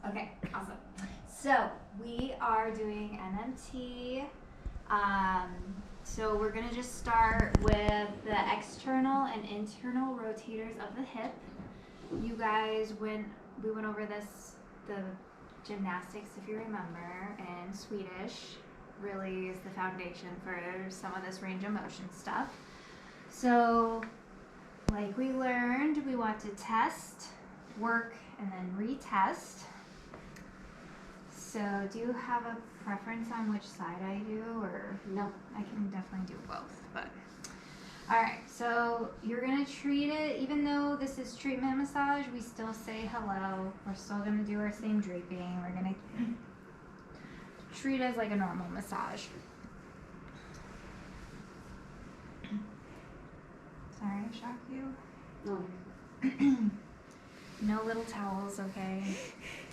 Okay, awesome. So we are doing NMT. So we're gonna just start with the external and internal rotators of the hip. You guys, we went over the gymnastics, if you remember, and Swedish really is the foundation for some of this range of motion stuff. So, like we learned, we want to test, work, and then retest. So, do you have a preference on which side I do, or no? I can definitely do both, but all right. So you're gonna treat it, even though this is treatment massage. We still say hello. We're still gonna do our same draping. We're gonna treat it as like a normal massage. Sorry, I shocked you. No. No little towels, okay?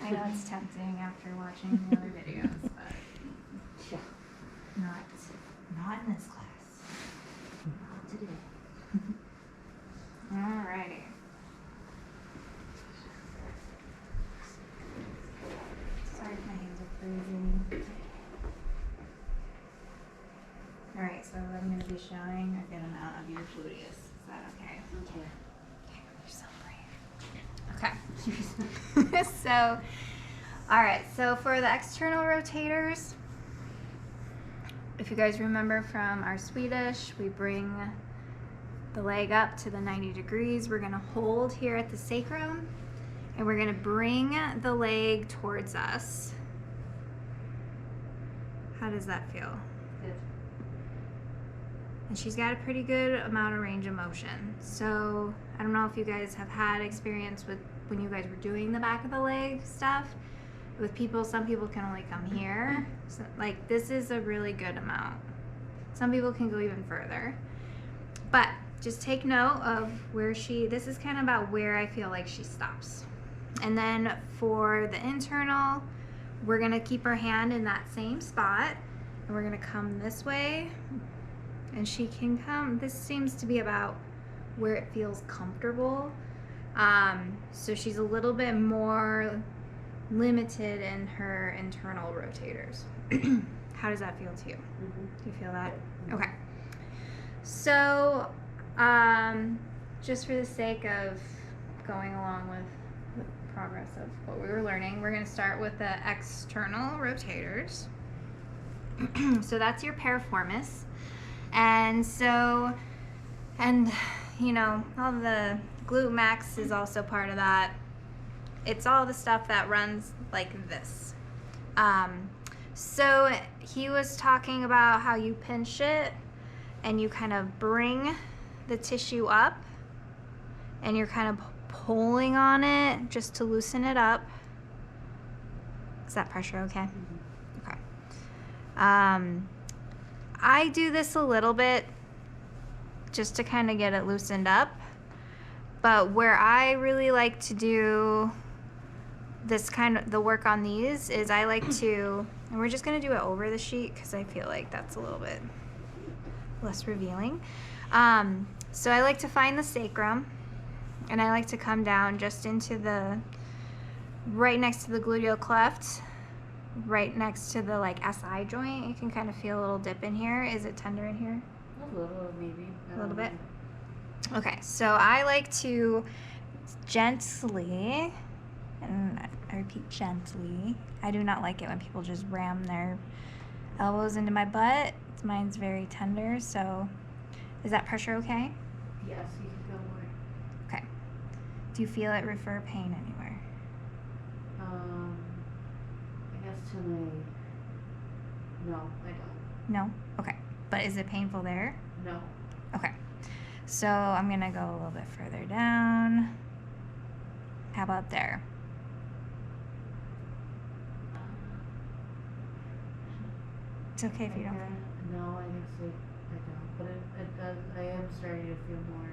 I know it's tempting after watching the other videos, but Yeah. not in this class. Not today. Alrighty. Sorry if my hands are freezing. Alright, so I'm going to be showing a good amount of your gluteus. Is that okay? Okay. Okay. So, alright, so for the external rotators, if you guys remember from our Swedish, we bring the leg up to the 90 degrees. We're going to hold here at the sacrum, and we're going to bring the leg towards us. How does that feel? Good. And she's got a pretty good amount of range of motion. So I don't know if you guys have had experience with when you guys were doing the back of the leg stuff. With people, some people can only come here. So, like, this is a really good amount. Some people can go even further. But just take note of where this is kind of about where I feel like she stops. And then for the internal, we're gonna keep her hand in that same spot, and we're gonna come this way, and she can come, this seems to be about where it feels comfortable. So she's a little bit more limited in her internal rotators. How does that feel to you? Mm-hmm. Do you feel that? Mm-hmm. Okay. So, just for the sake of going along with the progress of what we were learning, we're going to start with the external rotators. So that's your piriformis. And so, you know, all the glute max is also part of that. It's all the stuff that runs like this. So he was talking about how you pinch it and you kind of bring the tissue up and you're kind of pulling on it just to loosen it up. Is that pressure okay? Mm-hmm. Okay. I do this a little bit just to kind of get it loosened up. But where I really like to do this the work on these is I like to, and we're just going to do it over the sheet because I feel like that's a little bit less revealing. So I like to find the sacrum, and I like to come down just into right next to the gluteal cleft, right next to the like SI joint. You can kind of feel a little dip in here. Is it tender in here? A little, maybe. A little bit? Okay, so I like to gently, and I repeat gently, I do not like it when people just ram their elbows into my butt. Mine's very tender, so is that pressure okay? Yes, you can feel more. Okay. Do you feel it refer pain anywhere? I guess to my, no, I don't. No? Okay. But is it painful there? No. Okay. So I'm gonna go a little bit further down. How about there? It's okay if you don't. No, I guess I don't. But it does. I am starting to feel more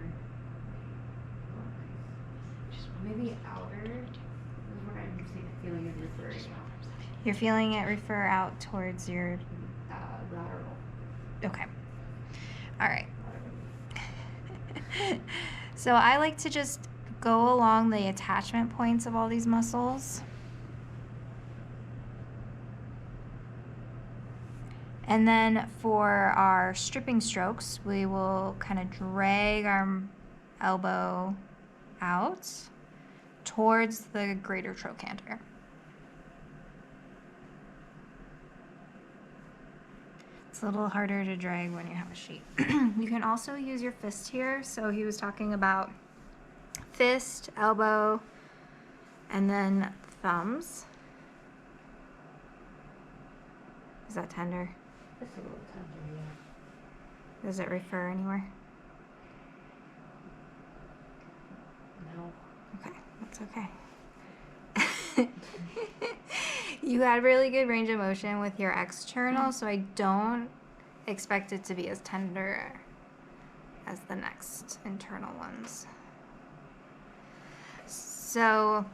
nice. Just maybe outer is where I'm feeling it referring out. You're feeling it refer out towards your. Lateral. Okay. All right. So I like to just go along the attachment points of all these muscles And then for our stripping strokes, we will kind of drag our elbow out towards the greater trochanter. It's a little harder to drag when you have a sheet. You can also use your fist here. So he was talking about fist, elbow, and then thumbs. Is that tender? It's a little tender, yeah. Does it refer anywhere? No. Okay, that's okay. You had really good range of motion with your external, so I don't expect it to be as tender as the next internal ones. So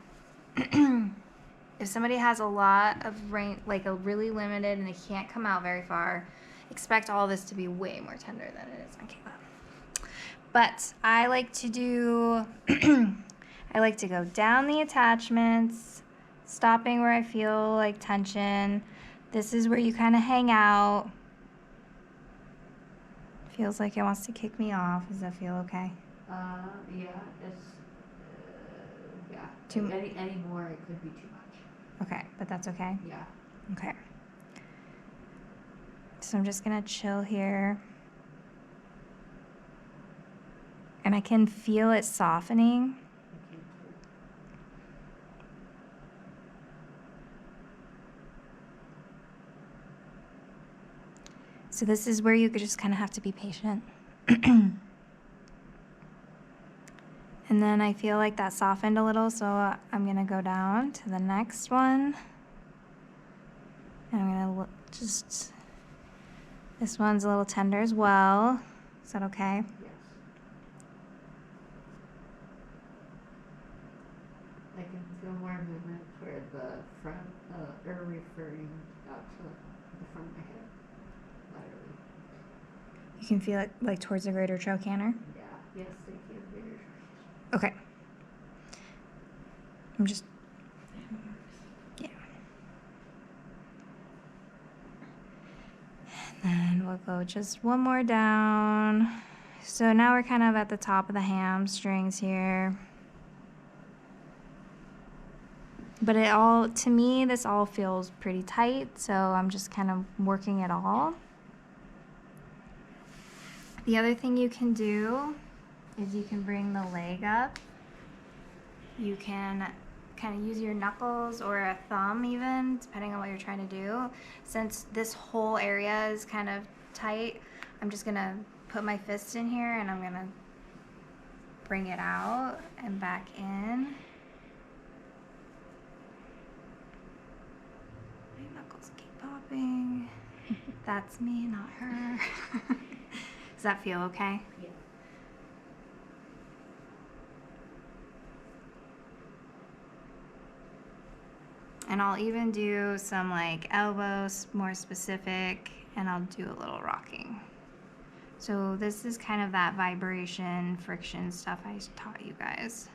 if somebody has a lot of range, like a really limited, and they can't come out very far, expect all this to be way more tender than it is on Kayla. But I like to do, I like to go down the attachments, stopping where I feel like tension. This is where you kind of hang out. Feels like it wants to kick me off. Does that feel okay? Yeah, it's, yeah. Too- Any more, it could be too much. Okay, but that's okay? Yeah. Okay. So I'm just gonna chill here. And I can feel it softening. Okay. So this is where you could just kind of have to be patient. And then I feel like that softened a little, so I'm gonna go down to the next one. And I'm gonna just, this one's a little tender as well. Is that okay? Yes. I can feel more movement toward the front, or referring out to the front of my head, laterally. You can feel it like towards the greater trochanter? Yeah. Yes, thank you. Okay. I'm just, yeah. And then we'll go just one more down. So now we're kind of at the top of the hamstrings here. But it all, to me, this all feels pretty tight, so I'm just kind of working it all. The other thing you can do is you can bring the leg up. You can kind of use your knuckles or a thumb even, depending on what you're trying to do. Since this whole area is kind of tight, I'm just gonna put my fist in here and I'm gonna bring it out and back in. My knuckles keep popping. That's me, not her. Does that feel okay? Yeah. And I'll even do some like elbows, more specific, and I'll do a little rocking. So this is kind of that vibration, friction stuff I taught you guys.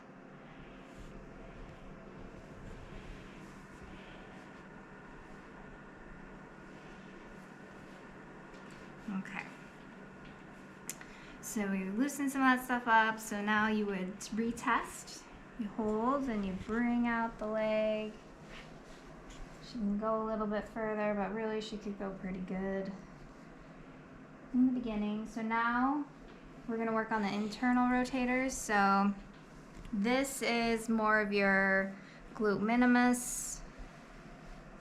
Okay. So we loosened some of that stuff up. So now you would retest. You hold and you bring out the leg. She can go a little bit further, but really she could go pretty good in the beginning. So now we're gonna work on the internal rotators. So this is more of your glute minimus,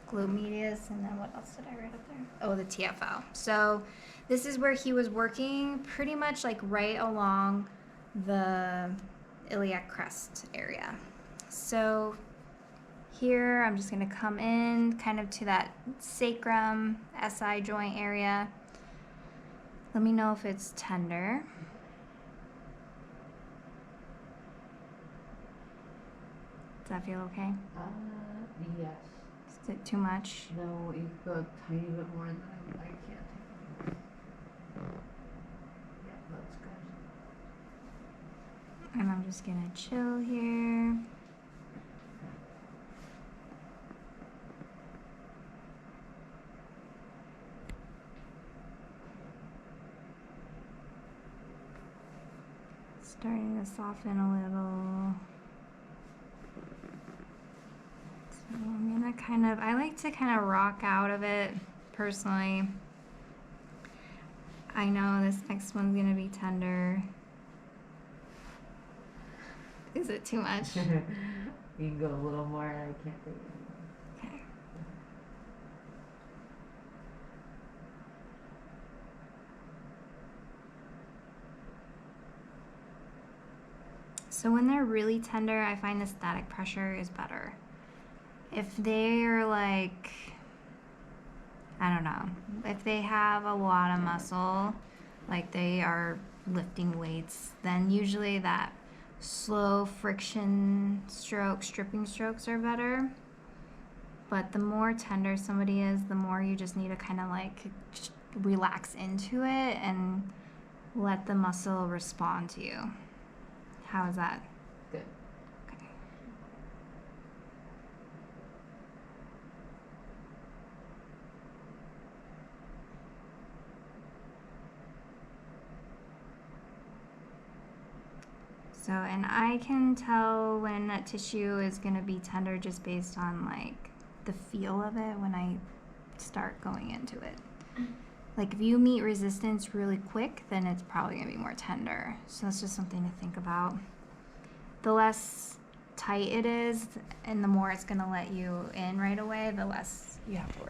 glute medius, and then what else did I write up there? Oh, the TFL. So this is where he was working pretty much like right along the iliac crest area. So here, I'm just gonna come in kind of to that sacrum, SI joint area. Let me know if it's tender. Does that feel okay? Yes. Is it too much? No, you go a tiny bit more than I can't take. Yeah, that's good. And I'm just gonna chill here. Starting to soften a little. So I'm gonna I like to kind of rock out of it personally. I know this next one's gonna be tender. Is it too much? You can go a little more. I can't do it anymore. Okay. So when they're really tender, I find the static pressure is better. If they're like, I don't know, if they have a lot of muscle, like they are lifting weights, then usually that slow friction stroke, stripping strokes are better. But the more tender somebody is, the more you just need to kind of like relax into it and let the muscle respond to you. How is that? Good. Okay. So, and I can tell when that tissue is going to be tender just based on like the feel of it when I start going into it. Like if you meet resistance really quick, then it's probably going to be more tender. So that's just something to think about. The less tight it is and the more it's going to let you in right away, the less you have to worry